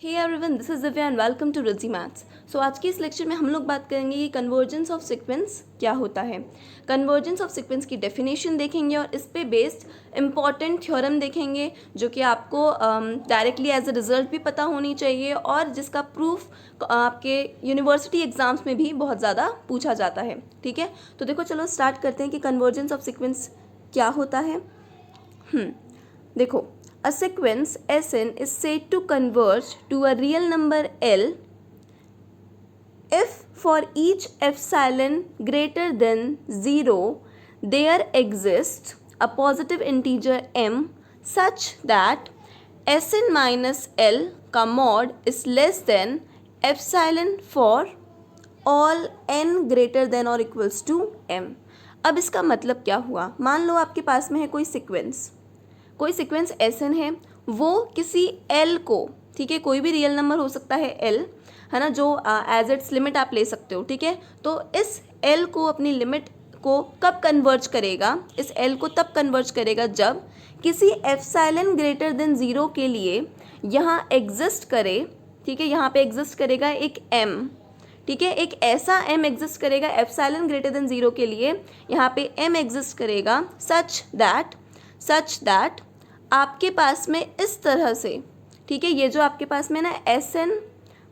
Hey everyone, this is Divya and welcome to रिजी maths. So आज के इस लेक्चर में हम लोग बात करेंगे कि कन्वर्जेंस ऑफ सीक्वेंस क्या होता है। कन्वर्जेंस ऑफ सीक्वेंस की डेफिनेशन देखेंगे और इस पे बेस्ड इम्पॉर्टेंट थ्योरम देखेंगे जो कि आपको डायरेक्टली एज अ रिजल्ट भी पता होनी चाहिए और जिसका प्रूफ आपके यूनिवर्सिटी एग्जाम्स में भी बहुत ज़्यादा पूछा जाता है। ठीक है, तो देखो चलो स्टार्ट करते हैं कि कन्वर्जेंस ऑफ सीक्वेंस क्या होता है। देखो, a sequence Sn is said to converge to a real number L if for each epsilon greater than 0 there exists a positive integer m such that Sn minus L का mod is less than epsilon for all n greater than or equals to m। अब इसका मतलब क्या हुआ, मान लो आपके पास में है कोई सीक्वेंस Sn है, वो किसी L को, ठीक है, कोई भी रियल नंबर हो सकता है L, है ना, जो एज इट्स लिमिट आप ले सकते हो। ठीक है, तो इस L को, अपनी लिमिट को कब कन्वर्ज करेगा, इस L को तब कन्वर्ज करेगा जब किसी एप्सिलॉन ग्रेटर देन 0 के लिए यहाँ एग्जिस्ट करे। ठीक है, यहाँ पे एग्जिस्ट करेगा एक m। ठीक है, एक ऐसा m एग्जिस्ट करेगा एप्सिलॉन ग्रेटर देन 0 के लिए, यहाँ पे m एग्जिस्ट करेगा सच दैट आपके पास में इस तरह से, ठीक है, ये जो आपके पास में ना Sn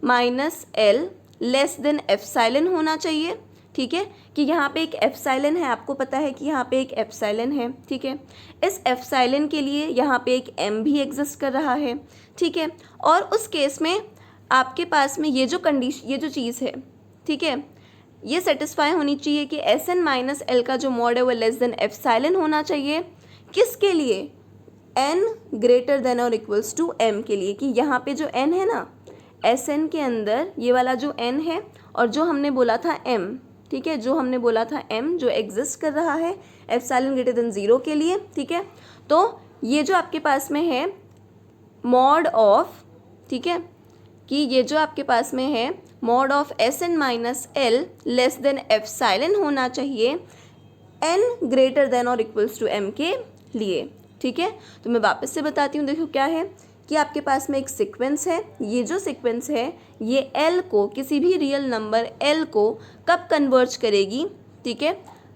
minus L less than epsilon होना चाहिए। ठीक है, कि यहाँ पे एक एप्सिलॉन है, आपको पता है कि यहाँ पे एक एप्सिलॉन है। ठीक है, इस एप्सिलॉन के लिए यहाँ पे एक m भी एग्जिस्ट कर रहा है। ठीक है, और उस केस में आपके पास में ये जो कंडीशन, ये जो चीज़ है, ठीक है, ये सेटिस्फाई होनी चाहिए कि Sn माइनस L का जो मॉड है वो लेस देन एप्सिलॉन होना चाहिए। किसके लिए? n ग्रेटर देन और इक्वल्स टू m के लिए, कि यहाँ पे जो n है ना, Sn के अंदर ये वाला जो n है और जो हमने बोला था m, ठीक है, जो हमने बोला था m जो एग्जिस्ट कर रहा है एप्सिलॉन ग्रेटर देन 0 के लिए। ठीक है, तो ये जो आपके पास में है मॉड ऑफ, ठीक है, कि ये जो आपके पास में है mod of Sn minus L less than epsilon होना चाहिए n ग्रेटर देन और इक्वल्स टू m के लिए। ठीक है, तो मैं वापस से बताती हूँ। देखो क्या है कि आपके पास में एक सीक्वेंस है, ये जो सीक्वेंस है ये L को, किसी भी रियल नंबर L को कब कन्वर्ज करेगी, ठीक है,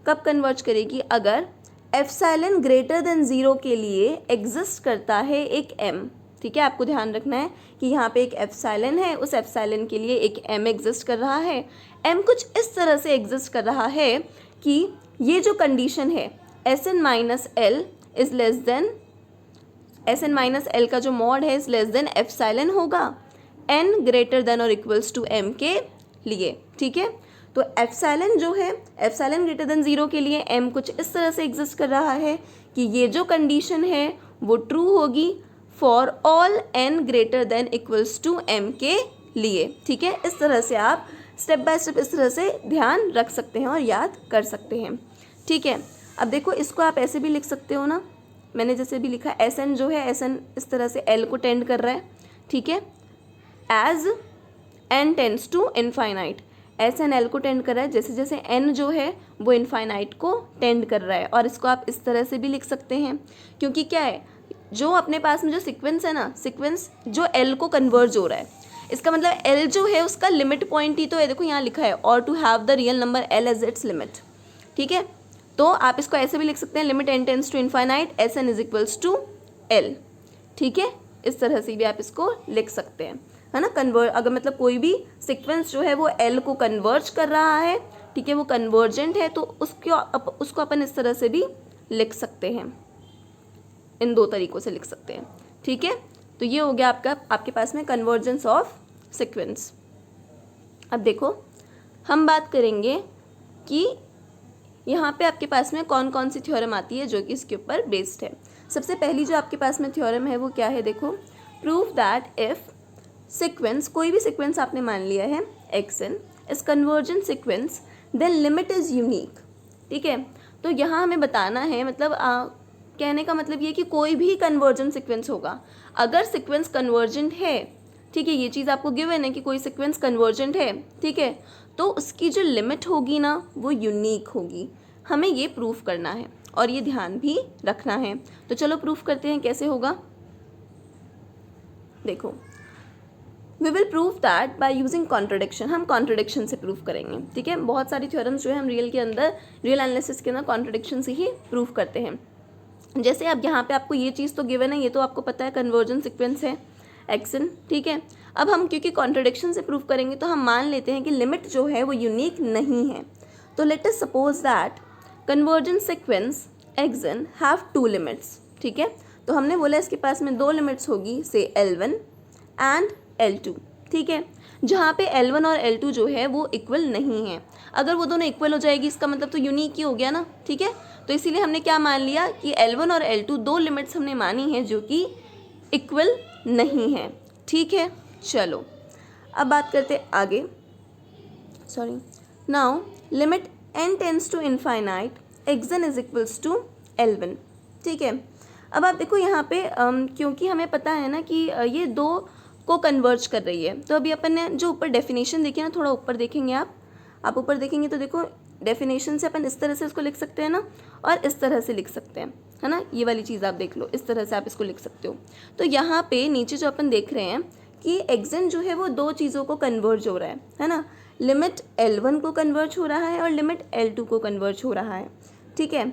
कब कन्वर्ज करेगी, अगर एप्सिलॉन ग्रेटर देन 0 के लिए एग्जिस्ट करता है एक m। ठीक है, आपको ध्यान रखना है कि यहाँ पे एक एप्सिलॉन है, उस एप्सिलॉन के लिए एक m एग्जिस्ट कर रहा है। m कुछ इस तरह से एग्जिस्ट कर रहा है कि ये जो कंडीशन है Sn minus L is less then, Sn minus L का जो मॉड है इज लेस देन एप्सिलॉन होगा n ग्रेटर देन और इक्वल्स टू m के लिए। ठीक है, तो एप्सिलॉन जो है, एप्सिलॉन ग्रेटर देन 0 के लिए m कुछ इस तरह से एग्जिस्ट कर रहा है कि ये जो कंडीशन है वो ट्रू होगी for all n greater than equals to m के लिए। ठीक है, इस तरह से आप स्टेप बाय स्टेप इस तरह से ध्यान रख सकते हैं और याद कर सकते हैं। ठीक है, अब देखो इसको आप ऐसे भी लिख सकते हो ना, मैंने जैसे भी लिखा Sn जो है, Sn इस तरह से L को टेंड कर रहा है। ठीक है, as n tends to infinite, Sn L को टेंड कर रहा है, जैसे जैसे n जो है वो इनफाइनाइट को टेंड कर रहा है। और इसको आप इस तरह से भी लिख सकते हैं, क्योंकि क्या है, जो अपने पास में जो सीक्वेंस है ना, सीक्वेंस जो L को कन्वर्ज हो रहा है, इसका मतलब L जो है उसका लिमिट पॉइंट ही तो है। देखो यहाँ लिखा है और to have the real number L as its limit. ठीक है, तो आप इसको ऐसे भी लिख सकते हैं, limit n tends to infinite Sn is equals to L। ठीक है, इस तरह से भी आप इसको लिख सकते हैं, है ना। कन्वर्ज, अगर मतलब कोई भी सीक्वेंस जो है वो L को कन्वर्ज कर रहा है, ठीक है, वो कन्वर्जेंट है, तो उसको अपन इस तरह से भी लिख सकते हैं, इन दो तरीक़ों से लिख सकते हैं। ठीक है, तो ये हो गया आपके पास में कन्वर्जेंस ऑफ सीक्वेंस। अब देखो हम बात करेंगे कि यहाँ पे आपके पास में कौन कौन सी थ्योरम आती है जो कि इसके ऊपर बेस्ड है। सबसे पहली जो आपके पास में थ्योरम है वो क्या है, देखो, प्रूव दैट इफ सीक्वेंस, कोई भी सीक्वेंस आपने मान लिया है Xn is convergent sequence then limit is unique. ठीक है, तो यहाँ हमें बताना है, मतलब कहने का मतलब ये कि कोई भी कन्वर्जेंट सीक्वेंस होगा, अगर सीक्वेंस कन्वर्जेंट है, ठीक है, ये चीज़ आपको गिवन है कि कोई सीक्वेंस कन्वर्जेंट है, ठीक है, तो उसकी जो लिमिट होगी ना वो यूनिक होगी। हमें ये प्रूफ करना है और ये ध्यान भी रखना है। तो चलो प्रूफ करते हैं, कैसे होगा। देखो, we will prove that by using contradiction, हम कॉन्ट्रडिक्शन से प्रूव करेंगे, ठीक है। बहुत सारी थ्योरम्स जो है हम रियल एनालिसिस के अंदर कॉन्ट्रडिक्शन से ही प्रूव करते हैं। जैसे अब यहाँ पे आपको ये चीज़ तो गिवन है, ये तो आपको पता है कन्वर्जन सीक्वेंस है एक्सन, ठीक है। अब हम क्योंकि कॉन्ट्रडिक्शन से प्रूव करेंगे तो हम मान लेते हैं कि लिमिट जो है वो यूनिक नहीं है। तो let us suppose that conversion sequence action have 2 limits, ठीक है। तो हमने बोला इसके पास में 2 लिमिट्स होगी, से L1 एंड L2, ठीक है, जहाँ पे L1 और L2 जो है वो इक्वल नहीं है। अगर वो दोनों इक्वल हो जाएगी इसका मतलब तो यूनिक ही हो गया ना, ठीक है। तो इसीलिए हमने क्या मान लिया कि L1 और L2 2 लिमिट्स हमने मानी है जो कि इक्वल नहीं है, ठीक है। चलो अब बात करते हैं आगे, sorry. Now limit n tends to infinite x n is equals to L1, ठीक है। अब आप देखो यहाँ पे क्योंकि हमें पता है ना कि ये 2 को कन्वर्ज कर रही है, तो अभी अपन ने जो ऊपर डेफिनेशन देखी ना, थोड़ा ऊपर देखेंगे आप ऊपर देखेंगे तो देखो डेफिनेशन से अपन इस तरह से इसको लिख सकते हैं ना, और इस तरह से लिख सकते हैं, है ना। ये वाली चीज़ आप देख लो, इस तरह से आप इसको लिख सकते हो। तो यहाँ पे नीचे जो अपन देख रहे हैं कि एक्सन जो है वो 2 चीज़ों को कन्वर्ज हो रहा है ना। लिमिट L1 को कन्वर्ज हो रहा है और लिमिट L2 को कन्वर्ज हो रहा है, ठीक है।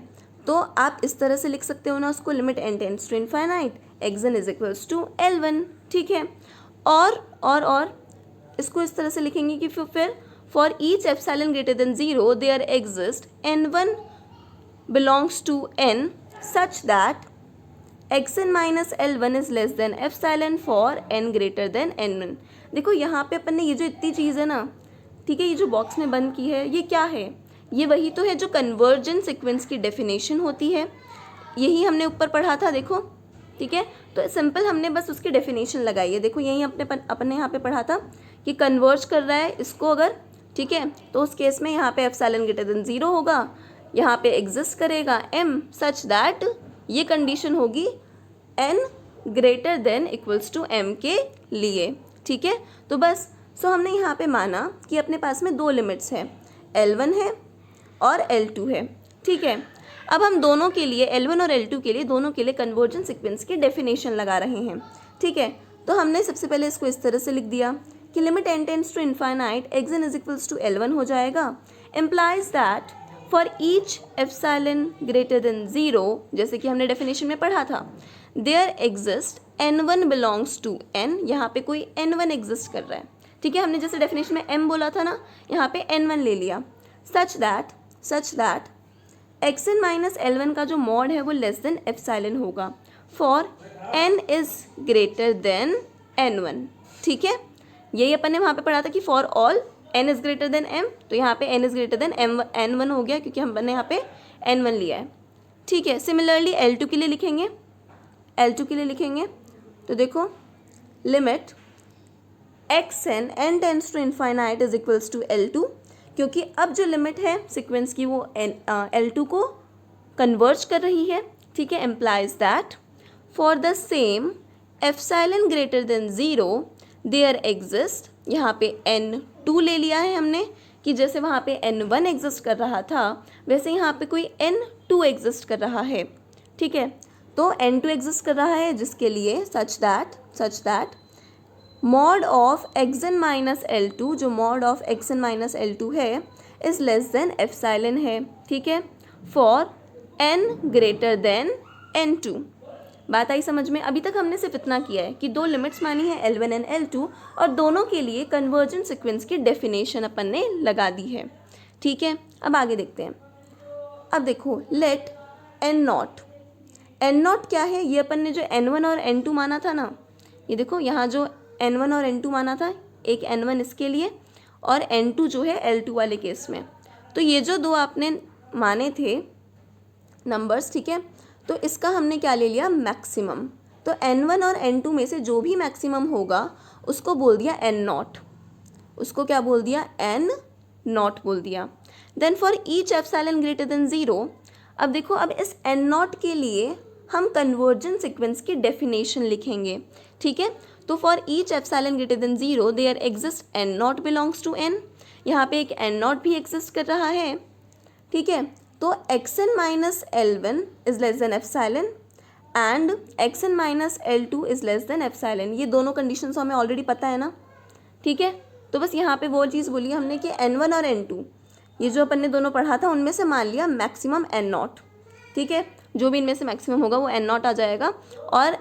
तो आप इस तरह से लिख सकते हो ना उसको, limit n tends to infinite x n is equals to L1, ठीक है। और इसको इस तरह से लिखेंगे कि फिर for each epsilon greater than 0 there exist n1 belongs to n such that x n minus L1 is less than epsilon for n greater than n1। देखो यहाँ पे अपन ने ये जो इतनी चीज़ है ना, ठीक है, ये जो बॉक्स में बंद की है ये क्या है, ये वही तो है जो कन्वर्जेंट सीक्वेंस की डेफिनेशन होती है, यही हमने ऊपर पढ़ा था, देखो, ठीक है। तो सिंपल हमने बस उसकी डेफिनेशन लगाई है, देखो यही अपने यहाँ पे पढ़ा था कि कन्वर्ज कर रहा है इसको अगर, ठीक है, तो उस केस में यहाँ पे एप्सिलॉन ग्रेटर देन 0 होगा, यहाँ पे एग्जिस्ट करेगा m सच दैट ये कंडीशन होगी n greater than equals to m के लिए, ठीक है। तो बस सो हमने यहाँ पे माना कि अपने पास में 2 लिमिट्स हैं, L1 है और L2 है, ठीक है। अब हम दोनों के लिए L1 और L2 के लिए दोनों के लिए कन्वर्जेंट सीक्वेंस की डेफिनेशन लगा रहे हैं, ठीक है। तो हमने सबसे पहले इसको इस तरह से लिख दिया कि limit n tends to infinite x n is equals to L1 हो जाएगा, implies that for each epsilon greater than 0, जैसे कि हमने डेफिनेशन में पढ़ा था, there exist n1 belongs to n, यहाँ पे कोई n1 एग्जिस्ट कर रहा है, ठीक है। हमने जैसे डेफिनेशन में m बोला था ना, यहाँ पे n1 ले लिया, सच दैट एक्सन माइनस L1 का जो मॉड है वो लेस देन एप्सिलॉन होगा for n is greater than n1, ठीक है। यही अपन ने वहाँ पे पढ़ा था कि for all n is greater than m, तो यहाँ पे n is greater than n1 हो गया क्योंकि हमने यहाँ पे n1 लिया है, ठीक है। सिमिलरली L2 के लिए लिखेंगे, तो देखो limit x n n tends to infinite is equals to L2, क्योंकि अब जो लिमिट है सीक्वेंस की वो L2 को कन्वर्ज कर रही है, ठीक है। Implies that for the same epsilon greater than 0 there exist, यहाँ पे n2 ले लिया है हमने कि जैसे वहाँ पे n1 एग्जिस्ट कर रहा था वैसे यहाँ पे कोई n2 एग्जिस्ट कर रहा है, ठीक है। तो n2 एग्जिस्ट कर रहा है जिसके लिए such that mod of action minus L2, जो mod of action minus L2 है, इज़ लेस देन एप्सिलॉन है, ठीक है, for n greater then n2। बात आई समझ में? अभी तक हमने सिर्फ इतना किया है कि 2 लिमिट्स मानी है L1 एंड L2 और दोनों के लिए कन्वर्जेंट सीक्वेंस की डेफिनेशन अपन ने लगा दी है, ठीक है। अब आगे देखते हैं। अब देखो लेट n नॉट क्या है, ये अपन ने जो n1 और n2 माना था ना, ये देखो यहाँ जो n1 और n2 माना था, एक n1 इसके लिए और n2 जो है L2 वाले केस में, तो ये जो 2 आपने माने थे नंबर्स, ठीक है, तो इसका हमने क्या ले लिया मैक्सिमम। तो n1 और n2 में से जो भी मैक्सिमम होगा उसको बोल दिया n नॉट, उसको क्या बोल दिया n नॉट बोल दिया। Then for each epsilon greater than 0, अब देखो अब इस n नॉट के लिए हम कन्वर्जेंट सीक्वेंस की डेफिनेशन लिखेंगे, ठीक है। तो for each epsilon greater than 0 there exist n naught belongs to n, यहाँ पे एक n नॉट भी एग्जिस्ट कर रहा है, ठीक है। तो action minus L1 is less than epsilon and action minus L2 is less than epsilon, ये दोनों कंडीशंस हमें ऑलरेडी पता है ना, ठीक है। तो बस यहाँ पे वो चीज़ बोली हमने कि N1 और N2 ये जो अपन ने दोनों पढ़ा था उनमें से मान लिया मैक्सिमम N0, ठीक है। जो भी इनमें से मैक्सिमम होगा वो N0 आ जाएगा। और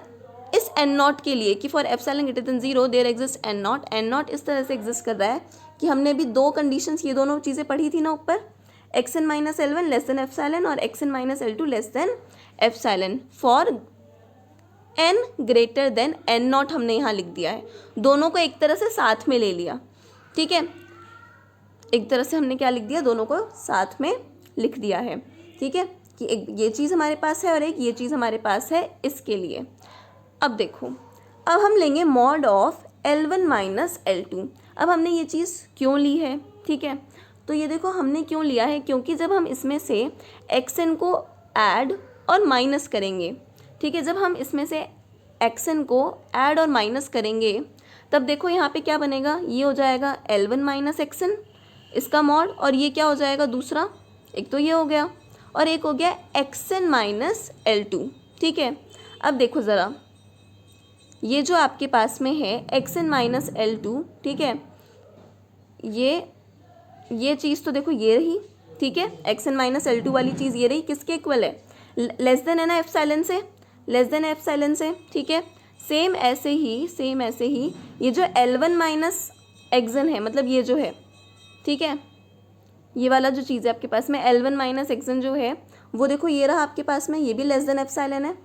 इस N0 के लिए कि for epsilon greater than 0 there exist N0, N0 इस तरह से एग्जिस्ट कर रहा है कि हमने भी दो कंडीशंस ये दोनों चीज़ें पढ़ी थी ना ऊपर, xn minus L1 less than epsilon और xn minus L2 less than epsilon for n greater then N0 हमने यहाँ लिख दिया है। दोनों को एक तरह से साथ में ले लिया, ठीक है। एक तरह से हमने क्या लिख दिया, दोनों को साथ में लिख दिया है, ठीक है, कि एक ये चीज़ हमारे पास है और एक ये चीज़ हमारे पास है इसके लिए। अब देखो, अब हम लेंगे mod of L1 minus L2। अब हमने ये चीज़ क्यों ली है, ठीक है। तो ये देखो हमने क्यों लिया है, क्योंकि जब हम इसमें से xn को ऐड और माइनस करेंगे, ठीक है, जब हम इसमें से xn को ऐड और माइनस करेंगे तब देखो यहाँ पे क्या बनेगा, ये हो जाएगा L1 माइनस xn इसका मॉड, और ये क्या हो जाएगा दूसरा, एक तो ये हो गया और एक हो गया xn माइनस L2, ठीक है। अब देखो ज़रा, ये जो आपके पास में है xn माइनस L2, ठीक है, ये चीज़ तो देखो ये रही, ठीक है, xn माइनस L2 वाली चीज़ ये रही, किसके इक्वल है, लेस देन है ना एप्सिलॉन से, लेस देन एप्सिलॉन से, ठीक है। सेम ऐसे ही ये जो L1 माइनस xn है, मतलब ये जो है, ठीक है, ये वाला जो चीज़ है आपके पास में L1 माइनस xn जो है वो देखो ये रहा आपके पास में, ये भी लेस देन एप्सिलॉन है,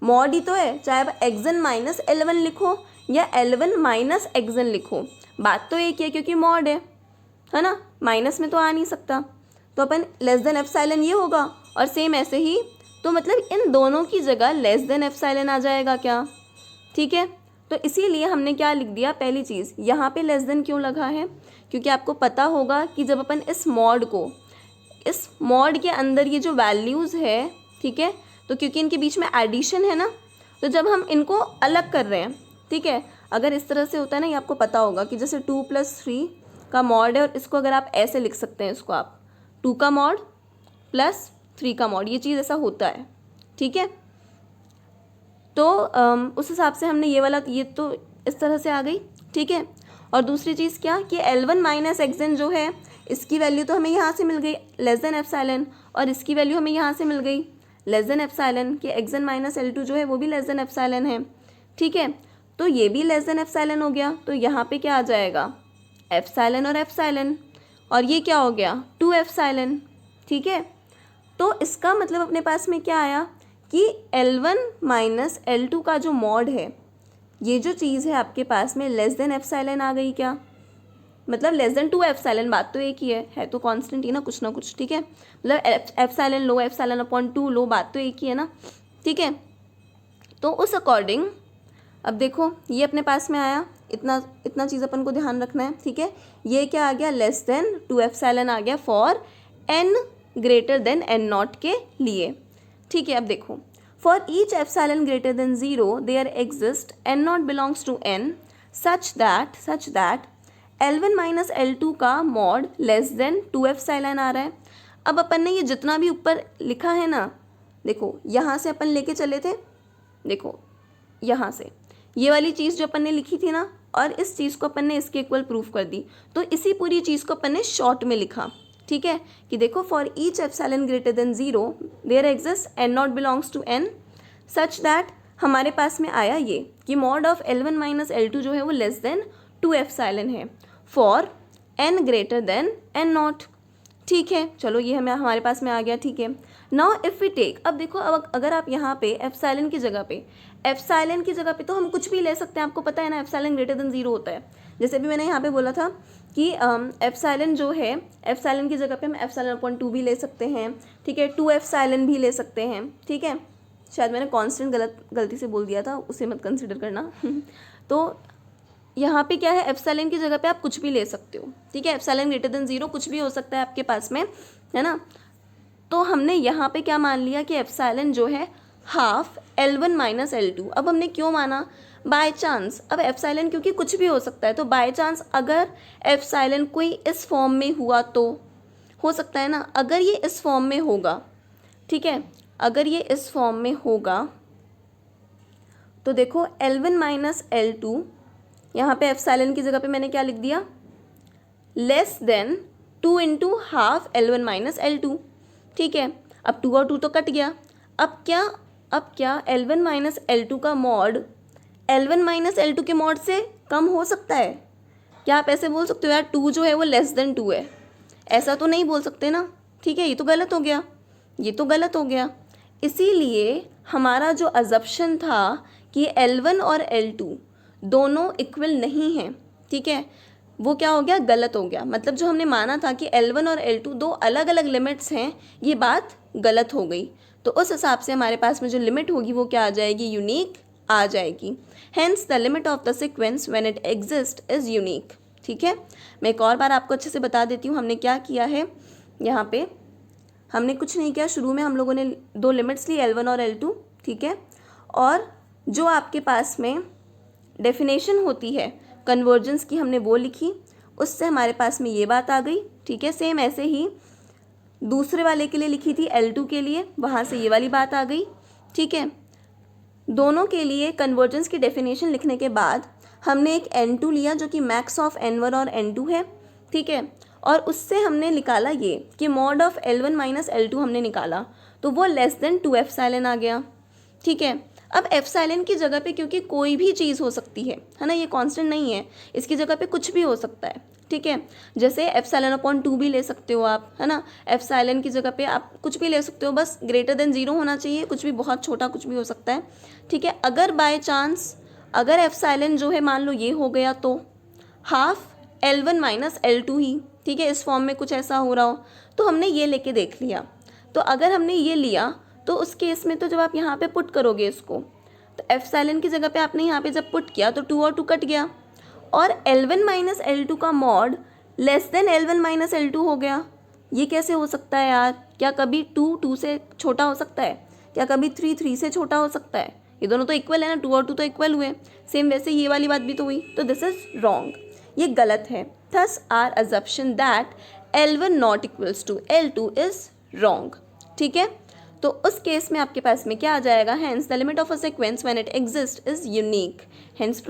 मॉड ही तो है, चाहे आप xn माइनस L1 लिखो या L1 माइनस xn लिखो, बात तो एक ही है क्योंकि मॉड है ना, माइनस में तो आ नहीं सकता, तो अपन लेस देन एप्सिलॉन ये होगा, और सेम ऐसे ही, तो मतलब इन दोनों की जगह लेस देन एप्सिलॉन आ जाएगा क्या, ठीक है। तो इसीलिए हमने क्या लिख दिया, पहली चीज़ यहाँ पे लेस देन क्यों लगा है, क्योंकि आपको पता होगा कि जब अपन इस मॉड के अंदर ये जो वैल्यूज़ है, ठीक है, तो क्योंकि इनके बीच में एडिशन है ना, तो जब हम इनको अलग कर रहे हैं, ठीक है, अगर इस तरह से होता है ना, ये आपको पता होगा कि जैसे 2 + 3 का मॉड है और इसको अगर आप ऐसे लिख सकते हैं, इसको आप 2 का मॉड प्लस 3 का मॉड, ये चीज़ ऐसा होता है, ठीक है। तो उस हिसाब से हमने ये वाला, ये तो इस तरह से आ गई, ठीक है। और दूसरी चीज़ क्या कि L1 माइनस xn जो है इसकी वैल्यू तो हमें यहाँ से मिल गई लेस देन एप्सिलॉन, और इसकी वैल्यू हमें यहाँ से मिल गई लेस देन एप्सिलॉन, कि xn माइनस L2 जो है वो भी लेस देन एप्सिलॉन है, ठीक है। तो ये भी लेस देन एप्सिलॉन हो गया, तो यहाँ पे क्या आ जाएगा, एप्सिलॉन और एप्सिलॉन, और ये क्या हो गया 2 एप्सिलॉन, ठीक है। तो इसका मतलब अपने पास में क्या आया कि L1 माइनस L2 का जो मॉड है, ये जो चीज़ है आपके पास में लेस देन एप्सिलॉन आ गई क्या, मतलब लेस देन 2 एप्सिलॉन, बात तो एक ही है तो कांस्टेंट ही ना कुछ, ठीक है, मतलब एप्सिलॉन लो, एप्सिलॉन अपॉन 2 लो, बात तो एक ही है ना, ठीक है। तो उस अकॉर्डिंग अब देखो ये अपने पास में आया, इतना चीज़ अपन को ध्यान रखना है, ठीक है। ये क्या आ गया, लेस देन 2 एप्सिलॉन आ गया for n greater then N0 के लिए, ठीक है। अब देखो, for each epsilon greater than 0 there exist N0 belongs to n such that L1 minus L2 का मॉड लेस देन 2 एप्सिलॉन आ रहा है। अब अपन ने ये जितना भी ऊपर लिखा है ना, देखो यहाँ से अपन लेके चले थे, देखो यहाँ से ये वाली चीज़ जो अपन ने लिखी थी ना, और इस चीज़ को अपन ने इसके इक्वल प्रूफ कर दी, तो इसी पूरी चीज़ को अपन ने शॉर्ट में लिखा, ठीक है, कि देखो for each epsilon greater than 0 there exist N0 belongs to n such that हमारे पास में आया ये कि mod of L1 minus L2 जो है वो लेस देन 2 एप्सिलॉन है for n greater then N0, ठीक है। चलो ये हमारे पास में आ गया, ठीक है। नाउ इफ़ वी टेक, अब देखो, अब अगर आप यहाँ पे एप्सिलॉन की जगह पे तो हम कुछ भी ले सकते हैं, आपको पता है ना एप्सिलॉन ग्रेटर देन 0 होता है, जैसे भी मैंने यहाँ पे बोला था कि एप्सिलॉन जो है, एप्सिलॉन की जगह पे हम एप्सिलॉन अपॉन 2 भी ले सकते हैं, ठीक है, 2 एप्सिलॉन भी ले सकते हैं, ठीक है। शायद मैंने कांस्टेंट गलती से बोल दिया था, उसे मत कंसिडर करना तो यहाँ पे क्या है, एप्सिलॉन की जगह पे आप कुछ भी ले सकते हो, ठीक है, एप्सिलॉन ग्रेटर देन 0 कुछ भी हो सकता है आपके पास में, है ना। तो हमने यहाँ पे क्या मान लिया कि एप्सिलॉन जो है हाफ L1 माइनस L2। अब हमने क्यों माना, बाय चांस, अब एप्सिलॉन क्योंकि कुछ भी हो सकता है, तो बाय चांस अगर एप्सिलॉन कोई इस फॉर्म में हुआ तो हो सकता है ना, अगर ये इस फॉर्म में होगा, ठीक है, अगर ये इस फॉर्म में होगा तो देखो L1 माइनस L2 यहाँ पे एप्सिलॉन की जगह पे मैंने क्या लिख दिया, less than 2 into half L1 minus L2। ठीक है, अब 2 और 2 तो कट गया। अब क्या L1 माइनस L2 का मॉड L1 माइनस L2 के मॉड से कम हो सकता है? क्या आप ऐसे बोल सकते हो यार 2 जो है वो लेस देन 2 है? ऐसा तो नहीं बोल सकते ना। ठीक है, ये तो गलत हो गया। इसीलिए हमारा जो अजप्शन था कि L1 और L2 दोनों इक्वल नहीं हैं, ठीक है, वो क्या हो गया, गलत हो गया। मतलब जो हमने माना था कि L1 और L2 दो अलग अलग लिमिट्स हैं, ये बात गलत हो गई। तो उस हिसाब से हमारे पास में जो लिमिट होगी वो क्या आ जाएगी, यूनिक आ जाएगी। Hence the limit of the sequence when it exist is unique. ठीक है, मैं एक और बार आपको अच्छे से बता देती हूँ हमने क्या किया है। यहाँ पे हमने कुछ नहीं किया, शुरू में हम लोगों ने दो लिमिट्स ली L1 और L2, ठीक है, और जो आपके पास में डेफिनेशन होती है कन्वर्जेंस की हमने वो लिखी, उससे हमारे पास में ये बात आ गई। ठीक है, सेम ऐसे ही दूसरे वाले के लिए लिखी थी L2 के लिए, वहाँ से ये वाली बात आ गई। ठीक है, दोनों के लिए कन्वर्जेंस की डेफिनेशन लिखने के बाद हमने एक N2 लिया जो कि मैक्स ऑफ N1 और N2 है। ठीक है, और उससे हमने निकाला ये कि mod of L1 minus L2 हमने निकाला, तो वो लेस देन 2 एप्सिलॉन आ गया। ठीक है, अब एप्सिलॉन की जगह पे क्योंकि कोई भी चीज़ हो सकती है ना, ये कांस्टेंट नहीं है, इसकी जगह पे कुछ भी हो सकता है। ठीक है, जैसे एप्सिलॉन अपॉन 2 भी ले सकते हो आप, है ना, एप्सिलॉन की जगह पे आप कुछ भी ले सकते हो, बस ग्रेटर देन 0 होना चाहिए, कुछ भी बहुत छोटा कुछ भी हो सकता है। ठीक है, अगर बाय चांस अगर एप्सिलॉन जो है मान लो ये हो गया तो हाफ L1 माइनस L2 ही, ठीक है, इस फॉर्म में कुछ ऐसा हो रहा हो, तो हमने ये लेके देख लिया। तो अगर हमने ये लिया तो उस केस में तो जब आप यहाँ पे पुट करोगे इसको, तो एप्सिलॉन की जगह पे आपने यहाँ पे जब पुट किया तो 2 और 2 कट गया, और L1 माइनस L2 का mod less then L1 minus L2 हो गया। ये कैसे हो सकता है यार? क्या कभी 2 2 से छोटा हो सकता है? क्या कभी 3 3 से छोटा हो सकता है? ये दोनों तो इक्वल है ना, 2 और 2 तो इक्वल हुए। सेम वैसे ये वाली बात भी तो हुई, तो दिस इज रॉन्ग, ये गलत है। Thus our assumption that L1 not equals to L2 is wrong. ठीक है, तो उस केस में आपके पास में क्या आ जाएगा, hence the limit of a sequence when it exist is unique. Hence